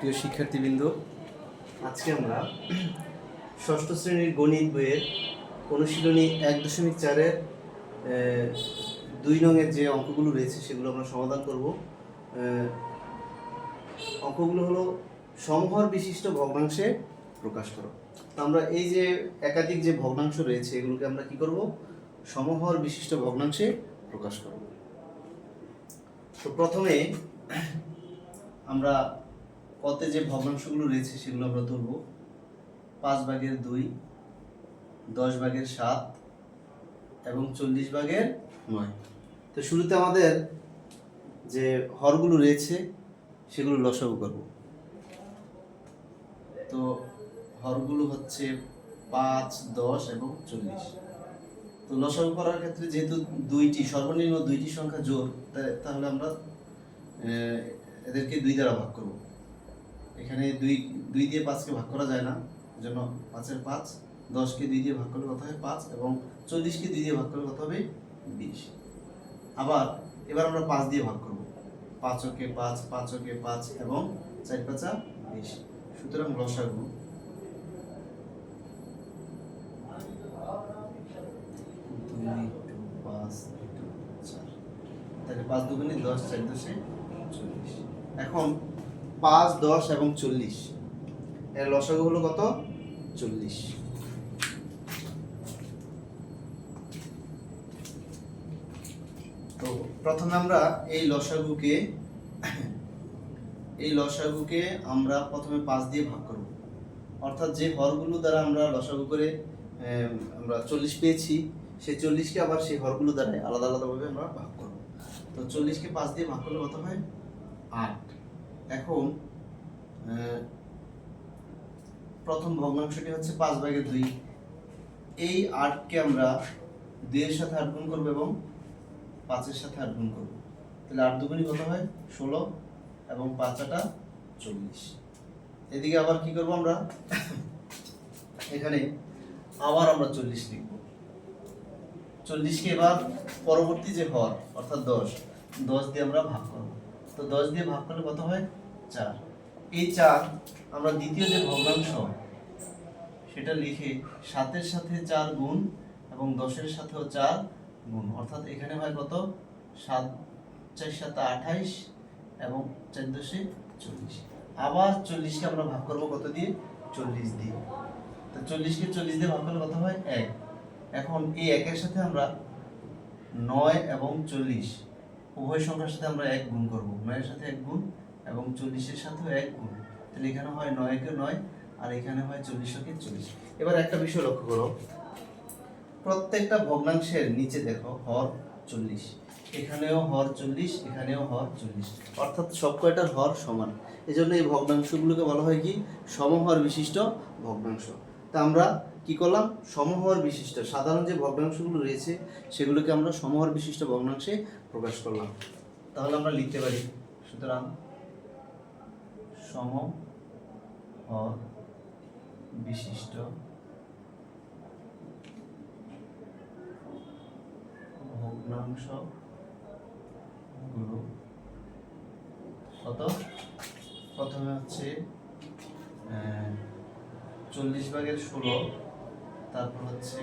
প্রিয় শিক্ষার্থীবৃন্দ, আজকে আমরা ষষ্ঠ শ্রেণীর গণিত বইয়ের অনুশীলনী 1.4-এর 2 নংয়ের যে অঙ্কগুলো রয়েছে সেগুলো আমরা সমাধান করব। অঙ্কগুলো হলো সমহর বিশিষ্ট ভগ্নাংশে প্রকাশ করো। তো আমরা এই যে একাধিক যে ভগ্নাংশ রয়েছে এগুলোকে আমরা কি করব, সমহর বিশিষ্ট ভগ্নাংশে প্রকাশ করব। তো প্রথমে আমরা কতে যে ভগ্নাংশগুলো রয়েছে সেগুলো আমরা তুলব। 5/2, 10/7 এবং 40/9। তো শুরুতে আমাদের যে হরগুলো রয়েছে সেগুলো লসাগু করব। তো হরগুলো হচ্ছে 5, 10 এবং 40। তো লসাগু করার ক্ষেত্রে যেহেতু সর্বনিম্ন দুইটি সংখ্যা জোড়, তাহলে আমরা এদেরকে 2 দ্বারা ভাগ করব। এখানে 2 দিয়ে 5কে ভাগ করা যায় না, এজন্য 5-এর 5, 10কে 2 দিয়ে ভাগ করলে কত হয় 5, এবং 40কে 2 দিয়ে ভাগ করলে কত হবে 20। আবার এবার আমরা 5 দিয়ে ভাগ করব। 5-কে 5, 5-কে 5 এবং 4-5 20। সুতরাং লসাগু 2, 5, 4, তাহলে 5 দুগুণে 10, 4 10 40। এখন 5, 10 এবং 40 এর লসাগু হলো কত? 40। তো প্রথমে আমরা এই লসাগুকে আমরা প্রথমে 5 দিয়ে ভাগ করব। অর্থাৎ যে হরগুলো দ্বারা আমরা লসাগু করে আমরা 40 পেয়েছি, সেই 40কে আবার সেই হরগুলো দ্বারা আলাদা আলাদাভাবে আমরা ভাগ করব। তো 40কে 5 দিয়ে ভাগ করলে কত হয় 8। এখন প্রথম ভগ্নাংশটি হচ্ছে 5/2। এই 8কে আমরা 2 এর সাথে 8 গুণ করব এবং 5-এর সাথে 8 গুণ করব। তাহলে 8 দুগুণে কত হয় 16 এবং 5-8 40। এদিকে আবার কি করব আমরা, এখানে আবার আমরা 40 লিখব। 40কে এবার পরবর্তী যে হর অর্থাৎ 10 দিয়ে আমরা ভাগ করব। তো 10 দিয়ে ভাগ করলে কত হয় 4। এই 4 আমরা দ্বিতীয় যে ভগ্নাংশ সেটা লিখে 7-এর সাথে 4 গুণ এবং 10-এর সাথেও 4 গুণ, অর্থাৎ এখানে হয় কত 7, 4 7 28 এবং 4 10 40। আবার 40কে আমরা ভাগ করব কত দিয়ে 40 দিয়ে। তো 40কে 40 দিয়ে ভাগ করলে কত হয় 1। এখন এই 1-এর সাথে আমরা 9 এবং 40 উভয় সংখ্যার সাথে আমরা 1 গুণ করব। 9-এর সাথে 1 গুণ এবং 40-এর সাথেও 1 গুণ। তাহলে এখানে হয় 9-কে 9 আর এখানে হয় 40-কে 40। এবার একটা বিষয় লক্ষ্য করো, প্রত্যেকটা ভগ্নাংশের নিচে দেখো হর 40, এখানেও হর 40, এখানেও হর 40, অর্থাৎ সব কয়টার হর সমান। এজন্য এই ভগ্নাংশগুলোকে বলা হয় কি সমহর বিশিষ্ট ভগ্নাংশ। তা আমরা কি করলাম, সমহর বিশিষ্ট সাধারণ যে ভগ্নাংশগুলো রয়েছে সেগুলোকে আমরা সমহর বিশিষ্ট ভগ্নাংশে প্রকাশ করলাম। তাহলে আমরা লিখতে পারি, সুতরাং সমহর বিশিষ্ট ভগ্নাংশ গুলো কত, প্রথমে হচ্ছে 40/16, তারপর হচ্ছে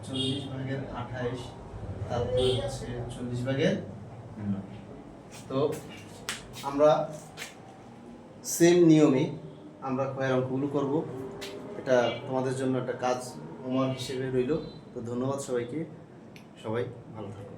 40/28, তারপর হচ্ছে 40/9। তো আমরা সেম নিয়মে আমরা ক্ষয়ের অঙ্কগুলো করব। এটা তোমাদের জন্য একটা কাজ হোমওয়ার্ক হিসেবে রইল। তো ধন্যবাদ সবাইকে, সবাই ভালো থাকো।